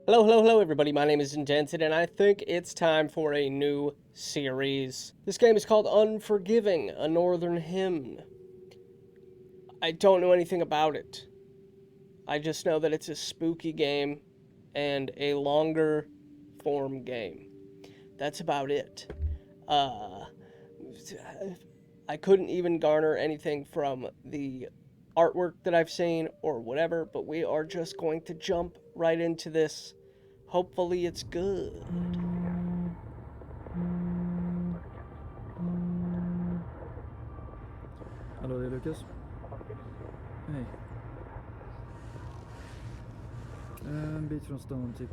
Hello, hello, hello, everybody. My name is Indented, and I think it's time for a new series. This game is called Unforgiving, a Northern Hymn. I don't know anything about it. I just know that it's a spooky game and a longer form game. That's about it. I couldn't even garner anything from the artwork that I've seen or whatever, but we are just going to jump right into this. Hopefully it's good. Hallå, det är Lukas. Hej. En bit från stan, typ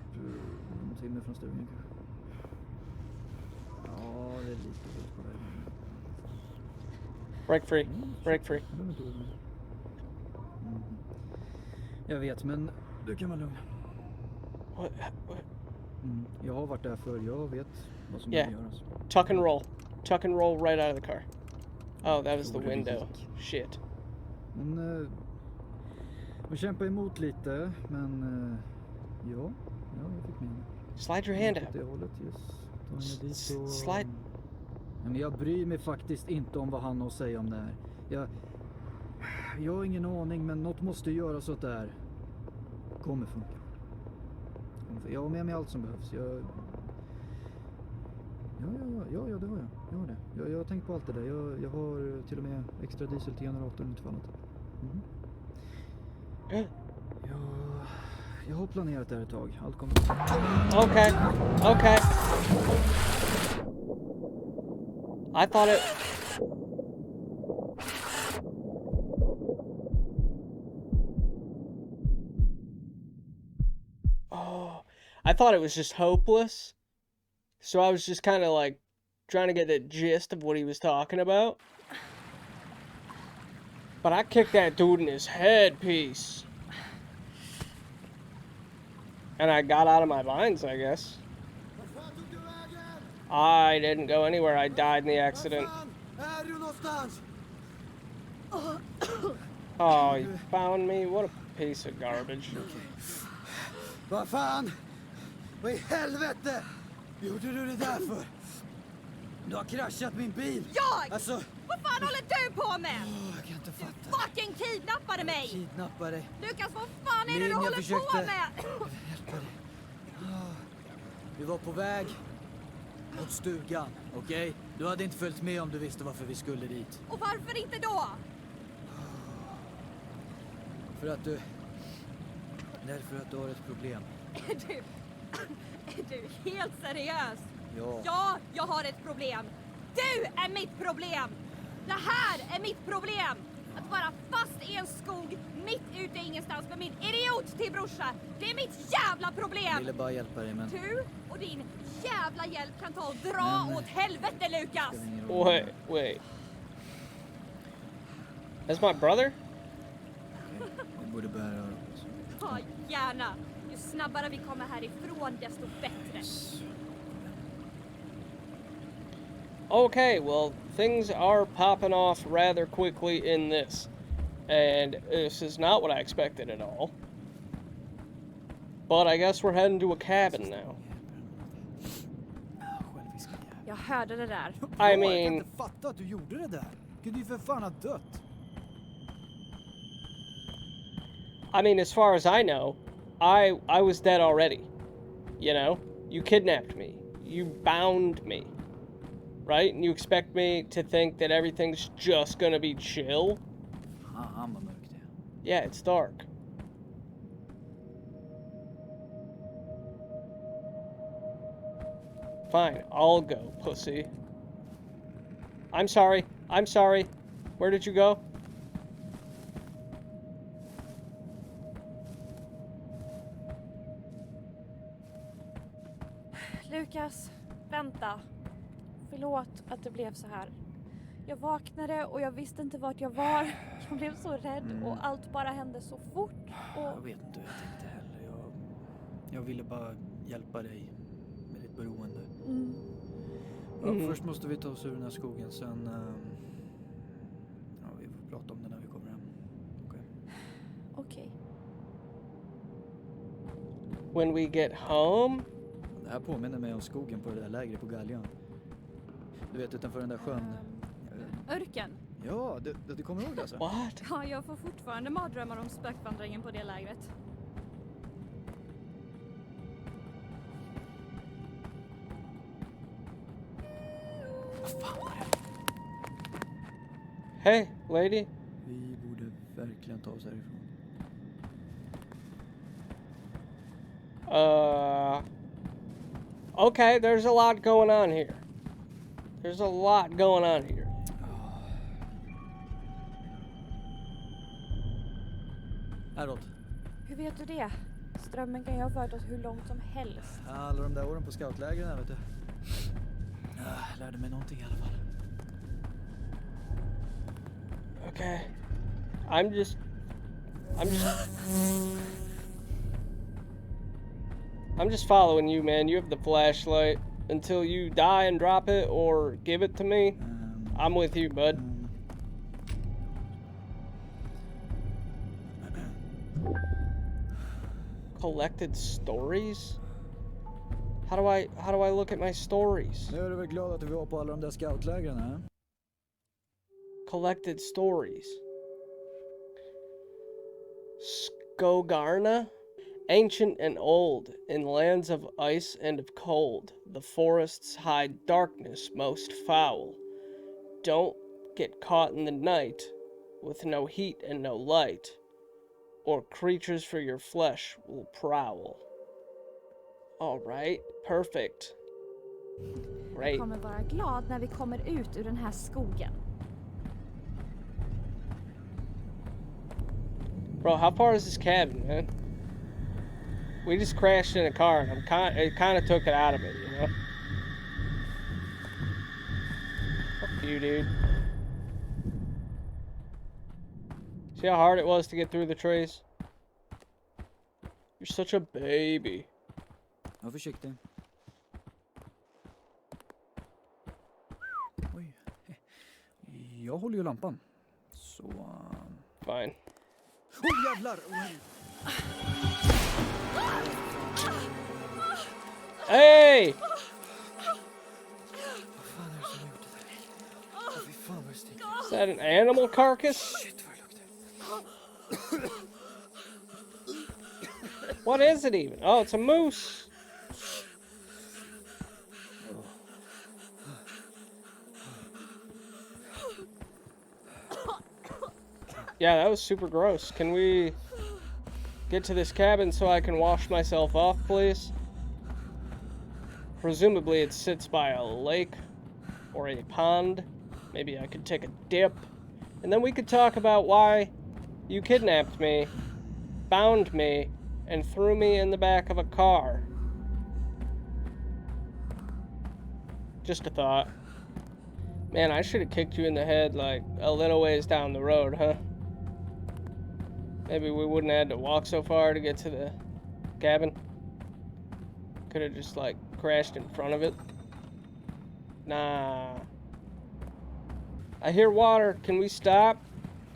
en timme från stugan kanske. Ja, det är lite gott på vägen. Break free. Break free. Jag vet, men du kan vara lugn. What? Jag har varit där förr, jag vet vad som behöver göras. Tuck and roll. Tuck and roll right out of the car. Oh, that was the window. Shit. Men vi kämpar emot lite, men ja, jag fick med mig. Slide your hand out. Det hållet, yes. Dit och... Slide. Men jag bryr mig faktiskt inte om vad han har att säga om det här. Jag har ingen aning, men något måste göras så att det här kommer funka. Jag har med mig allt som behövs. Ja, det har jag. Jag har det. Jag har tänkt på allt det där. Jag har till och med extra diesel till generatorn inte för annat. Jag har planerat det här ett tag. Allt kommer. Okay. I thought it... Oh, I thought it was just hopeless. So I was just kind of like trying to get the gist of what he was talking about. But I kicked that dude in his headpiece. And I got out of my vines, I guess. I didn't go anywhere. I died in the accident. Oh, you found me? What a piece of garbage. Vad fan? Vad i helvete gjorde du det där för? Du har kraschat min bil. Jag? Alltså... Vad fan håller du på med? Jag kan inte fatta. Du fucking kidnappade mig! Kidnappade dig. Lukas, vad fan är det du håller på med? Hjälpa dig. Vi var på väg mot stugan, okej? Du hade inte följt med om du visste varför vi skulle dit. Och varför inte då? För att du... Därför att du har ett problem. Är du helt seriös? Ja. Ja, jag har ett problem. Du är mitt problem! Det här är mitt problem! Att vara fast i en skog mitt ute i ingenstans med min idiot till brorsa. Det är mitt jävla problem! Jag ville bara hjälpa dig, men... Du och din jävla hjälp kan ta och dra åt helvete, Lukas! Wait. That's my brother? Vi borde börja röra oss. Ja, gärna. Ju snabbare vi kommer härifrån, desto bättre. Okay, well, things are popping off rather quickly in this. And this is not what I expected at all. But I guess we're heading to a cabin now. Jag hörde det där. I mean... Jag kan inte fatta att du gjorde det där. Kunde ju för fan ha dött. I mean, as far as I know, I was dead already. You know? You kidnapped me. You bound me. Right? And you expect me to think that everything's just gonna be chill? Han var mörkt, ja. Yeah, it's dark. Fine, I'll go, pussy. I'm sorry. Where did you go? Lukas, vänta. Förlåt att det blev så här. Jag vaknade och jag visste inte vart jag var. Jag blev så rädd och allt bara hände så fort. Jag vet inte hur jag tänkte heller. Jag ville bara hjälpa dig med ditt beroende. Först måste vi ta oss ur den här skogen, sen... vi får prata om det när vi kommer hem. Okej. When we get home? Det här påminner mig om skogen på det där lägret på Galjan. Du vet, utanför den där sjön. Örken. Ja, du kommer ihåg det alltså? What? Ja, jag får fortfarande mardrömmar om spökvandringen på det lägret. Hey, lady. Vi borde verkligen ta oss härifrån. Okay, there's a lot going on here. There's a lot going on here. Harold, Hur vet du det? Strömmen kan ju ha fört oss hur långt som helst. alla de där åren på scoutlägren här, vet du. Jag lärde mig någonting i alla fall. Okay. I'm just following you, man. You have the flashlight. Until you die and drop it or give it to me, I'm with you, bud. Collected stories? How do I look at my stories? Nu är du väl glad att du var på alla de där scoutlägren, här? Collected stories. Skogarna? Ancient and old, in lands of ice and of cold, the forests hide darkness most foul. Don't get caught in the night, with no heat and no light, or creatures for your flesh will prowl. All right, perfect. Great. Jag kommer vara glad när vi kommer ut ur den här skogen. Bro, how far is this cabin, man? We just crashed in a car, and it kind of took it out of me, you know? Fuck you, dude. See how hard it was to get through the trees? You're such a baby. Var försiktig. Oj. Jag håller ju lampan. Så... Fine. jävlar! Hey! Vad fan är det som har gjort det där? Fy fan vad det sticker. Is that an animal carcass? Shit vad det luktar. What is it even? Oh, it's a moose. Yeah, that was super gross. Can we get to this cabin so I can wash myself off, please? Presumably it sits by a lake or a pond. Maybe I could take a dip. And then we could talk about why you kidnapped me, bound me, and threw me in the back of a car. Just a thought. Man, I should have kicked you in the head like a little ways down the road, huh? Maybe we wouldn't have had to walk so far to get to the cabin. Could have just like crashed in front of it. Nah. I hear water. Can we stop?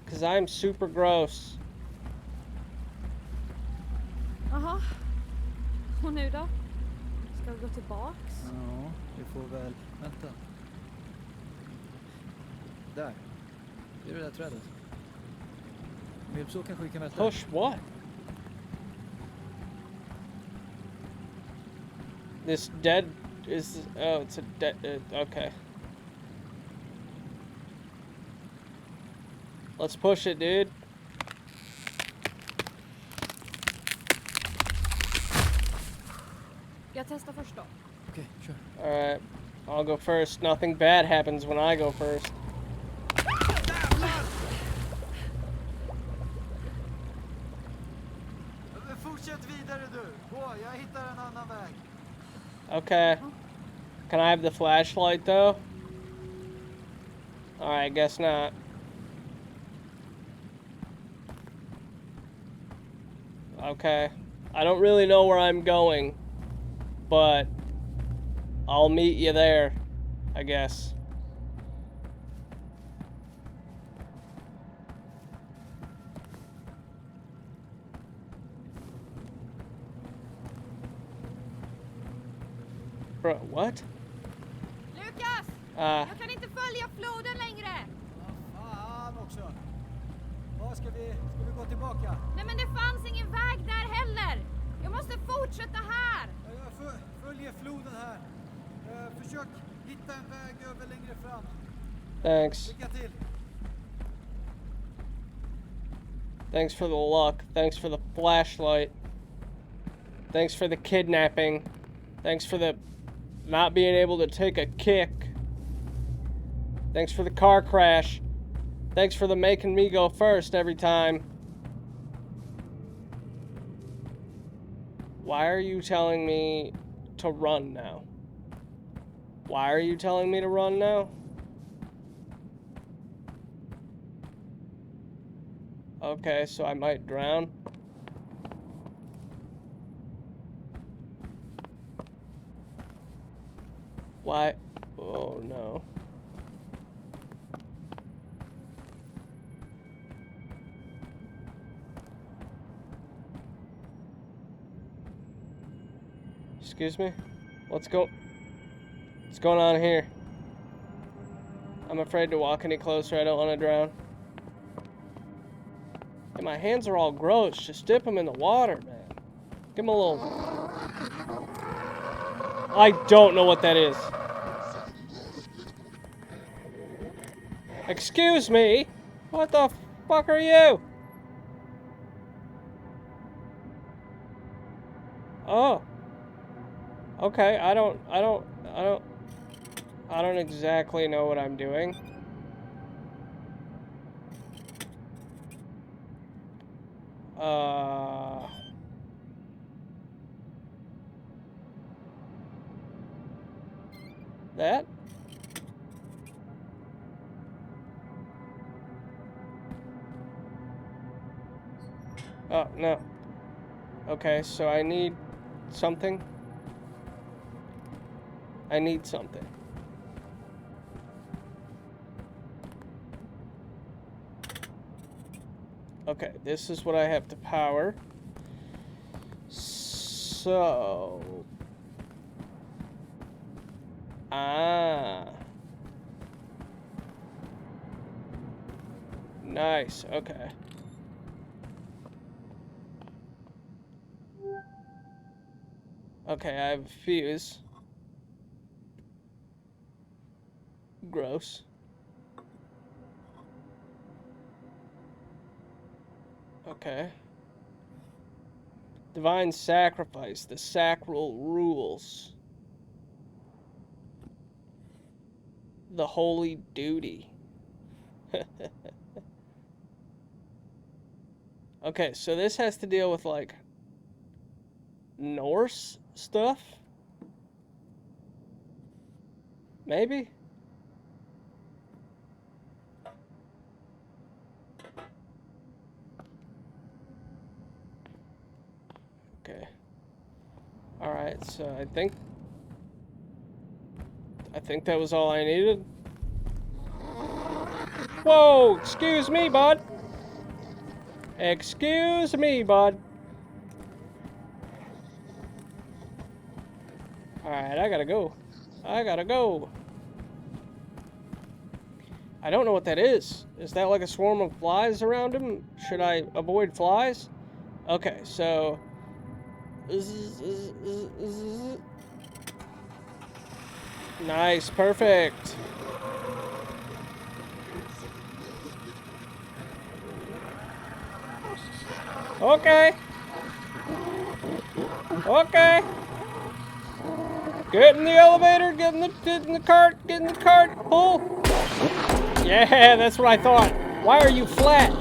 Because I'm super gross. Jaha. Och nu då? Ska vi gå tillbaks? Ja, vi får väl... Vänta. Där. Det är det där trädet. Med så kanske vi kan vänta. Push what? This dead is... Oh, it's a dead... okay. Let's push it, dude. Jag testar först då. Okej, kör. Alright. I'll go first. Nothing bad happens when I go first. Fortsätt vidare du. Jag hittar en annan väg. Okay. Can I have the flashlight, though? Alright, guess not. Okay. I don't really know where I'm going, but I'll meet you there, I guess. Bro, what? Lukas! Uh, Jag kan inte följa floden längre! Vad fan också. Ska vi gå tillbaka? Nej men det fanns ingen väg där heller! Jag måste fortsätta här! Jag följer floden här. Försök hitta en väg över längre fram. thanks. Lycka till. Thanks for the luck. Thanks for the flashlight. Thanks for the kidnapping. Thanks for the not being able to take a kick. Thanks for the car crash. Thanks for the making me go first every time. Why are you telling me to run now? Why are you telling me to run now? Okay, so I might drown. Why? Oh no. Excuse me? What's going on here? I'm afraid to walk any closer. I don't want to drown. And my hands are all gross. Just dip them in the water, man. Give them a little... I don't know what that is. Excuse me? What the fuck are you? Oh. Okay, I don't exactly know what I'm doing. That? Oh, no. Okay, so I need something. I need something. Okay, this is what I have to power. So... Nice, okay. Okay, I have a fuse. Gross. Okay. Divine sacrifice, the sacral rules. The holy duty. Okay, so this has to deal with, like, Norse stuff? Maybe? Okay. Alright, so I think that was all I needed. Whoa! Excuse me, bud! Excuse me, bud. Alright, I gotta go. I gotta go. I don't know what that is. Is that like a swarm of flies around him? Should I avoid flies? Okay, so... Nice, perfect. Okay. Okay. Get in the elevator, get in the cart, pull. Yeah, that's what I thought. Why are you flat?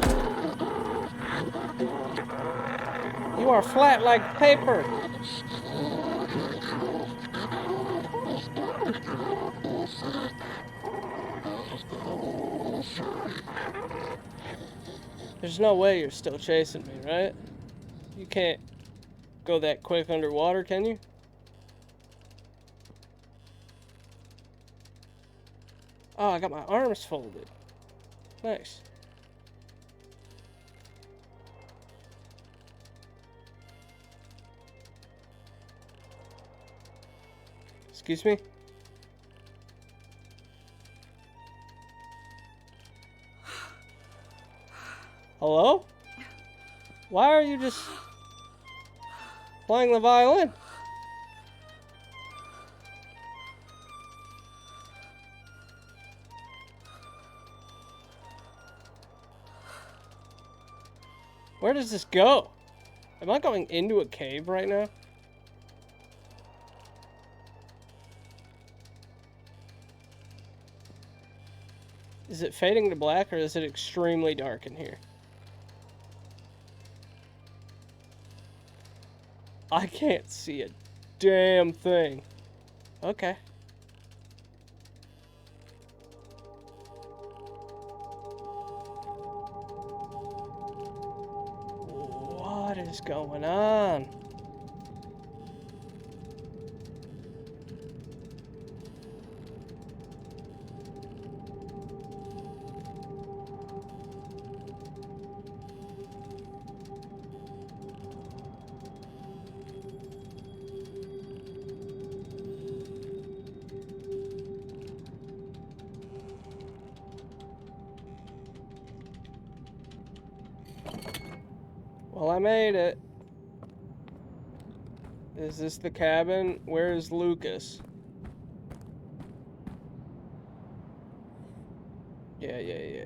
You are flat like paper. There's no way you're still chasing me, right? You can't go that quick underwater, can you? Oh, I got my arms folded. Nice. Excuse me? Hello? Why are you just playing the violin? Where does this go? Am I going into a cave right now? Is it fading to black or is it extremely dark in here? I can't see a damn thing. Okay. What is going on? Well, I made it. Is this the cabin? Where's Lucas? Yeah.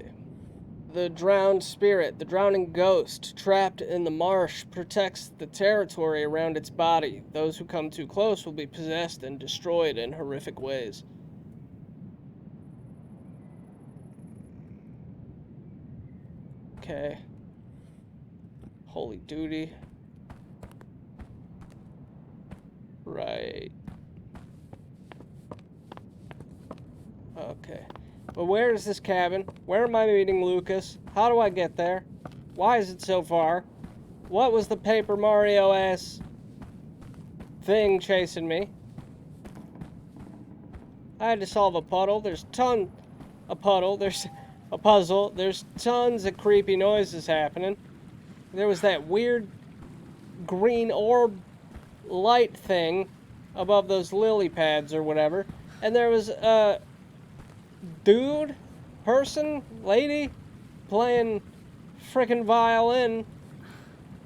The drowned spirit, the drowning ghost, trapped in the marsh, protects the territory around its body. Those who come too close will be possessed and destroyed in horrific ways. Okay. Holy duty. Right. Okay. But where is this cabin? Where am I meeting Lucas? How do I get there? Why is it so far? What was the Paper Mario-ass thing chasing me? I had to solve a puddle. There's a puddle. There's a puzzle. There's tons of creepy noises happening. There was that weird green orb light thing above those lily pads or whatever. And there was a dude, person, lady, playing frickin' violin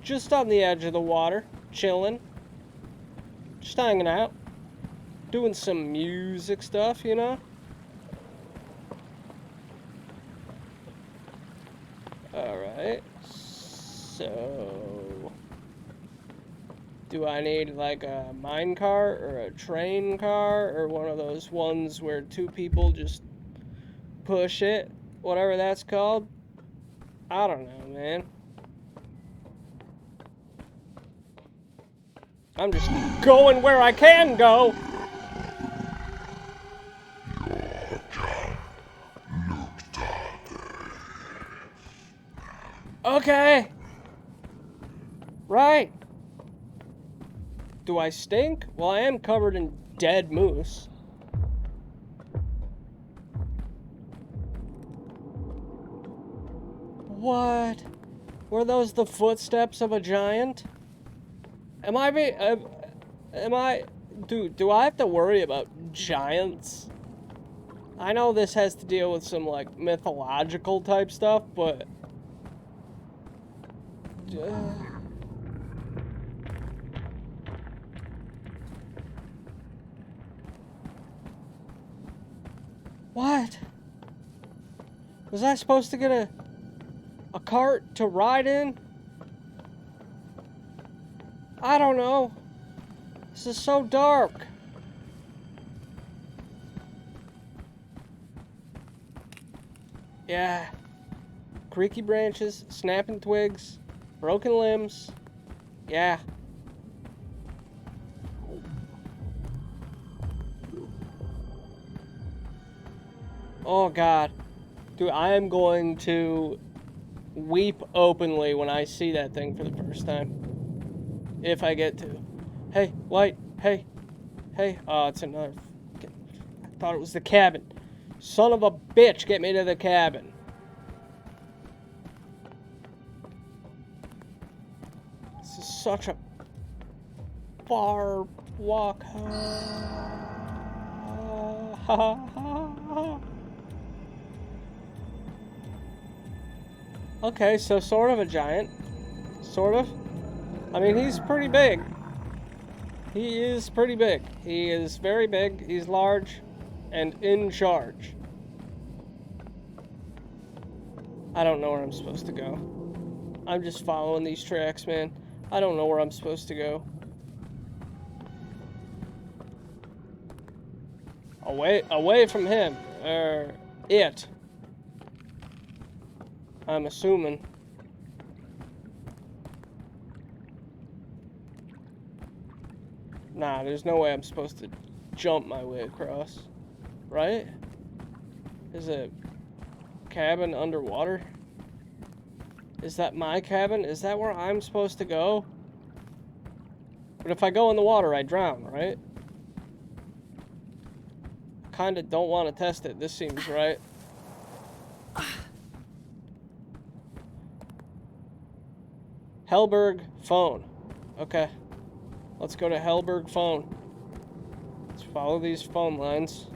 just on the edge of the water, chilling, just hanging out, doing some music stuff, you know? Alright, so do I need like a minecart or a train car or one of those ones where two people just push it, whatever that's called? I don't know, man. I'm just going where I can go. Okay. Right. Do I stink? Well, I am covered in dead moose. What? Were those the footsteps of a giant? Do I have to worry about giants? I know this has to deal with some, like, mythological type stuff, but... What? Was I supposed to get a cart to ride in? I don't know. This is so dark. Yeah. Creaky branches, snapping twigs, broken limbs. Yeah. Oh God. Dude, I am going to weep openly when I see that thing for the first time. If I get to. Hey, White. Hey. Hey. Oh, it's another... I thought it was the cabin. Son of a bitch, get me to the cabin. This is such a far walk home. Okay, so sort of a giant. Sort of. I mean, he's pretty big. He is pretty big. He is very big. He's large and in charge. I don't know where I'm supposed to go. I'm just following these tracks, man. I don't know where I'm supposed to go. Away from him. It. I'm assuming. Nah, there's no way I'm supposed to jump my way across. Right? Is a cabin underwater? Is that my cabin? Is that where I'm supposed to go? But if I go in the water, I drown, right? Kinda don't want to test it. This seems right. Hellberg phone. Okay. Let's go to Hellberg phone. Let's follow these phone lines.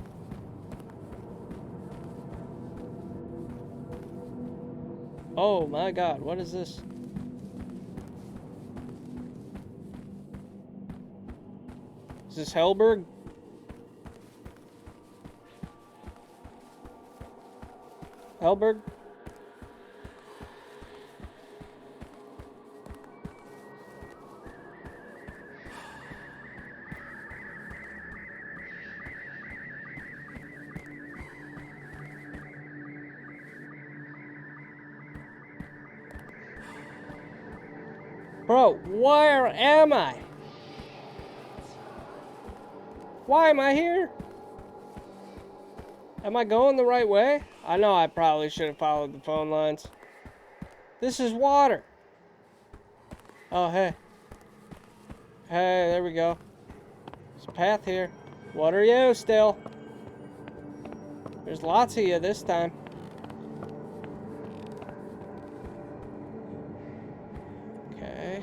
Oh my god, what is this? Is this Hellberg? Hellberg? Bro, where am I? Why am I here? Am I going the right way? I know I probably should have followed the phone lines. This is water. Oh, hey. Hey, there we go. There's a path here. What are you still? There's lots of you this time. Okay.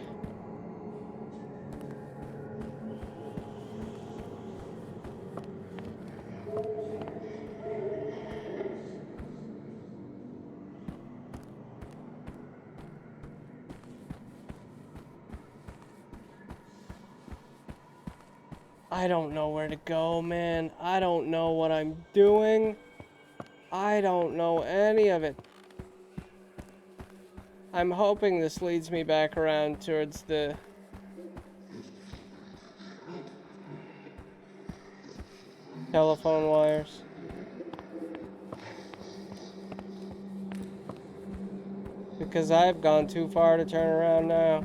I don't know where to go, man. I don't know what I'm doing. I don't know any of it. I'm hoping this leads me back around towards the telephone wires. Because I've gone too far to turn around now.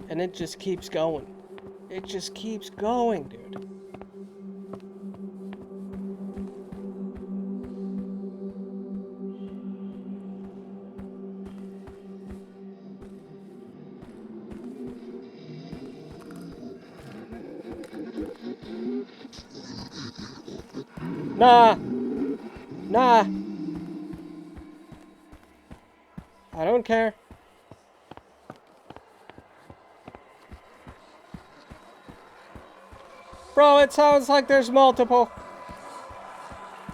And it just keeps going. It just keeps going, dude. Nah. Nah. I don't care. Bro, it sounds like there's multiple.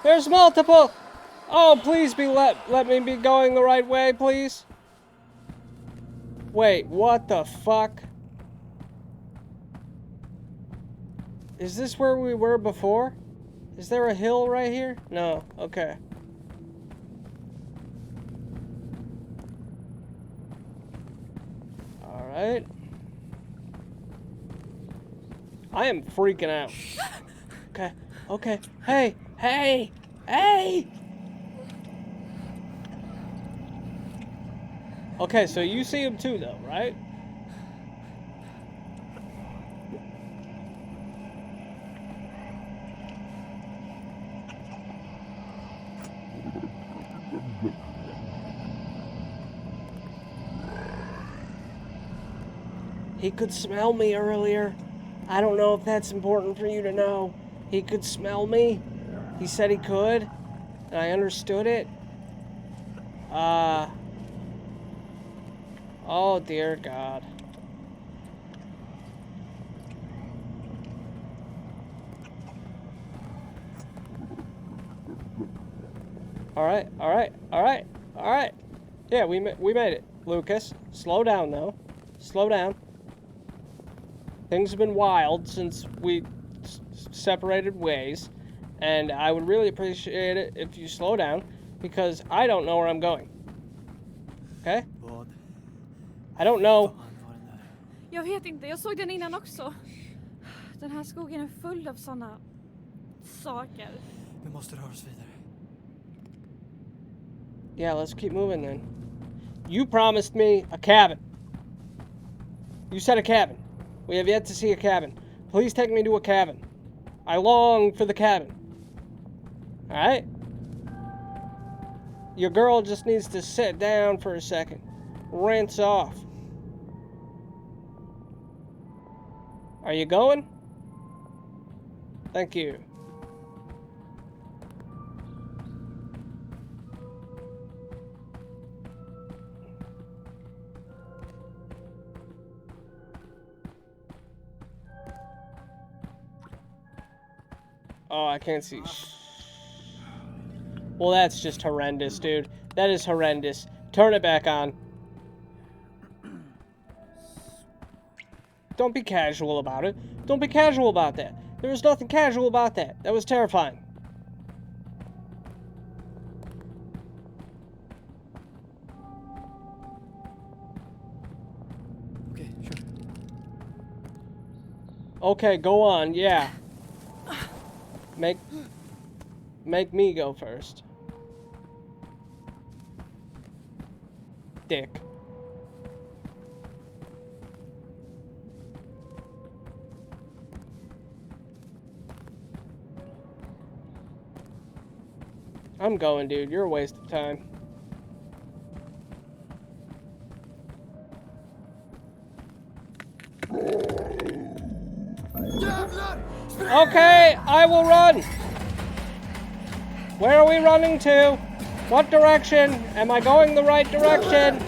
There's multiple. Oh, please be let me be going the right way, please. Wait, what the fuck? Is this where we were before? Is there a hill right here? No. Okay. All right. I am freaking out. Okay. Okay. Hey. Hey. Hey. Okay, so you see him too, though, right? He could smell me earlier. I don't know if that's important for you to know. He could smell me. He said he could, and I understood it. Oh dear God. All right, all right, all right, all right. Yeah, we made it. Lucas, slow down, though. Slow down. Things have been wild since we separated ways, and I would really appreciate it if you slow down, because I don't know where I'm going. Okay? Vad I don't know. fan var den där? Jag vet inte, jag såg den innan också. Den här skogen är full av såna saker. Vi måste röra oss vidare. Yeah, let's keep moving then. You promised me a cabin. You said a cabin. We have yet to see a cabin. Please take me to a cabin. I long for the cabin. Alright? Your girl just needs to sit down for a second. Rinse off. Are you going? Thank you. Oh, I can't see. Well, that's just horrendous, dude. That is horrendous. Turn it back on. Don't be casual about it. Don't be casual about that. There was nothing casual about that. That was terrifying. Okej, kör. Okay, go on. Yeah. Make me go first. Dick. I'm going, dude. You're a waste of time. Okay, I will run. Where are we running to? What direction? Am I going the right direction?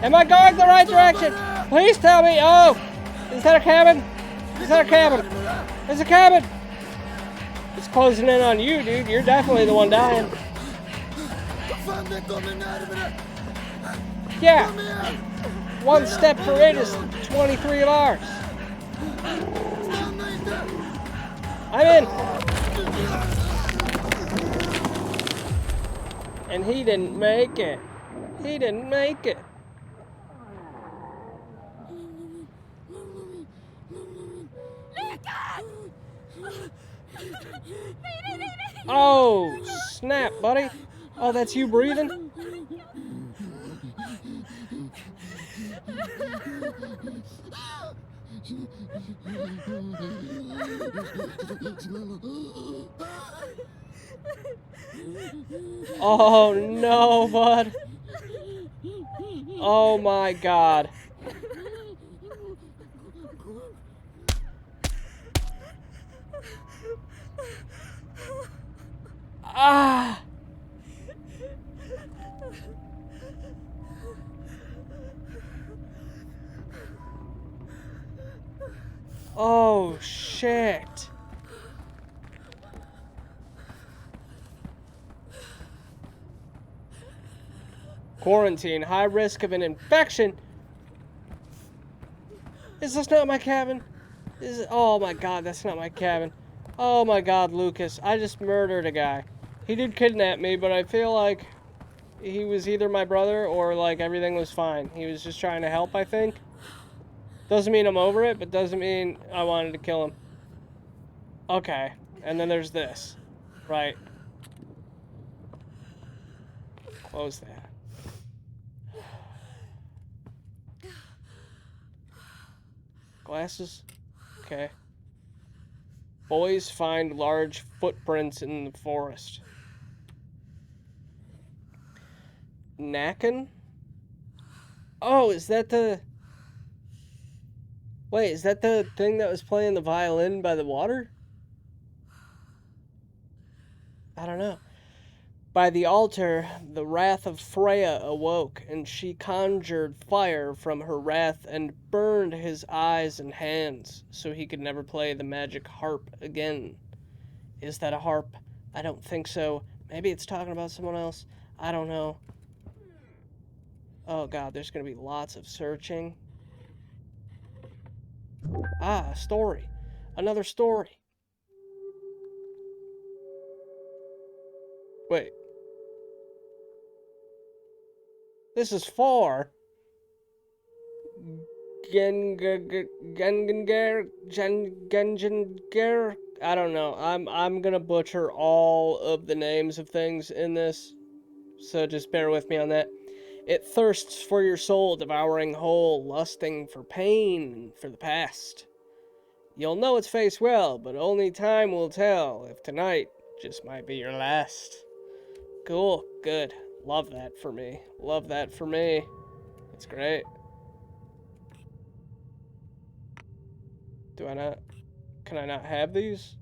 Am I going the right direction? Please tell me. Oh, is that a cabin? Is that a cabin? There's a cabin. It's closing in on you, dude. You're definitely the one dying. Yeah. One step for it is 23 of ours. I'm in. And he didn't make it. He didn't make it. Oh, snap, buddy. Oh, that's you breathing? Oh, no, bud. Oh, my God. Ah! Oh, shit. Quarantine, high risk of an infection. Is this not my cabin? Oh my God, that's not my cabin. Oh my God, Lucas, I just murdered a guy. He did kidnap me, but I feel like he was either my brother or like everything was fine. He was just trying to help, I think. Doesn't mean I'm over it, but doesn't mean I wanted to kill him. Okay, and then there's this. Right. Close that. Glasses? Okay. Boys find large footprints in the forest. Nacken? Oh, is that the... Wait, is that the thing that was playing the violin by the water? I don't know. By the altar, the wrath of Freya awoke, and she conjured fire from her wrath and burned his eyes and hands, so he could never play the magic harp again. Is that a harp? I don't think so. Maybe it's talking about someone else. I don't know. Oh god, there's gonna be lots of searching. Ah, a story. Another story. Wait. This is for Gengar. I don't know. I'm gonna butcher all of the names of things in this, so just bear with me on that. It thirsts for your soul, devouring whole, lusting for pain and for the past. You'll know its face well, but only time will tell if tonight just might be your last. Cool, good. Love that for me. Love that for me. That's great. Do I not? Can I not have these?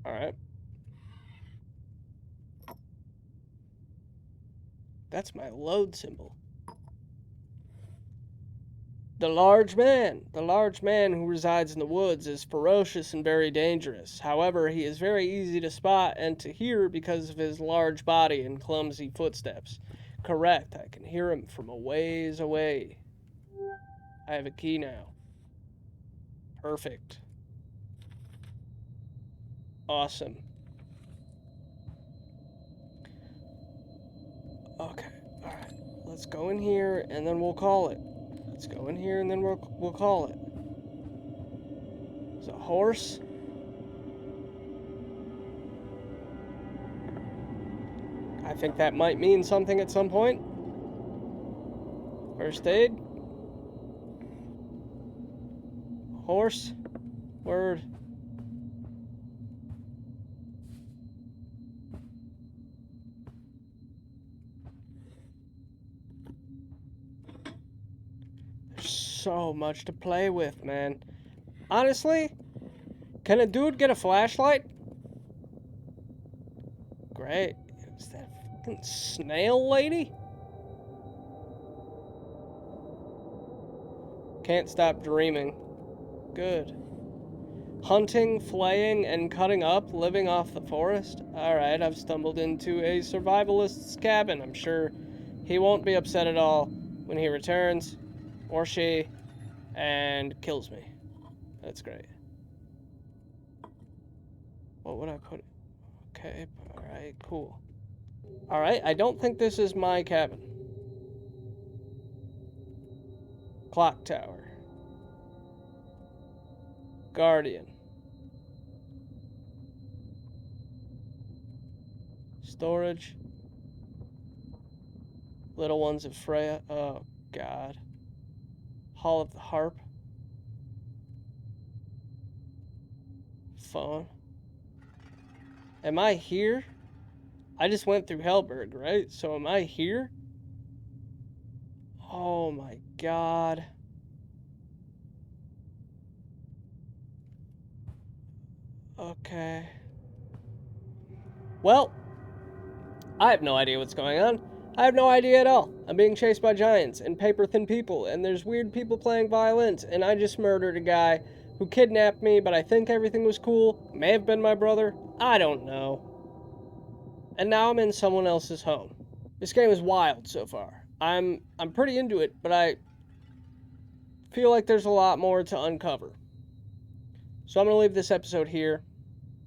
Alright. That's my load symbol. The large man who resides in the woods is ferocious and very dangerous. However, he is very easy to spot and to hear because of his large body and clumsy footsteps. Correct, I can hear him from a ways away. I have a key now. Perfect. Awesome. Okay, alright. Let's go in here and then we'll call it. Let's go in here and then we'll call it. It's a horse. I think that might mean something at some point. First aid. Horse. Word. There's so much to play with, man. Honestly, can a dude get a flashlight? Great. Is that a fucking snail lady? Can't stop dreaming. Good. Hunting, flaying, and cutting up, living off the forest. Alright, I've stumbled into a survivalist's cabin. I'm sure he won't be upset at all when he returns, or she, and kills me. That's great. What would I put? Okay, alright, cool. Alright, I don't think this is my cabin. Clock tower. Guardian. Storage. Little ones of Freya. Oh, God. Hall of the Harp. Phone. Am I here? I just went through Hellberg, right? So am I here? Oh my god. Okay. Well, I have no idea what's going on. I have no idea at all. I'm being chased by giants and paper-thin people, and there's weird people playing violins, and I just murdered a guy who kidnapped me, but I think everything was cool. May have been my brother. I don't know. And now I'm in someone else's home. This game is wild so far. I'm pretty into it, but I feel like there's a lot more to uncover. So I'm going to leave this episode here.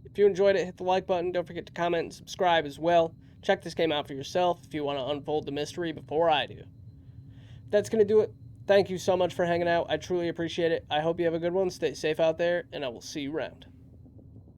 If you enjoyed it, hit the like button. Don't forget to comment and subscribe as well. Check this game out for yourself if you want to unfold the mystery before I do. That's going to do it. Thank you so much for hanging out. I truly appreciate it. I hope you have a good one. Stay safe out there, and I will see you around.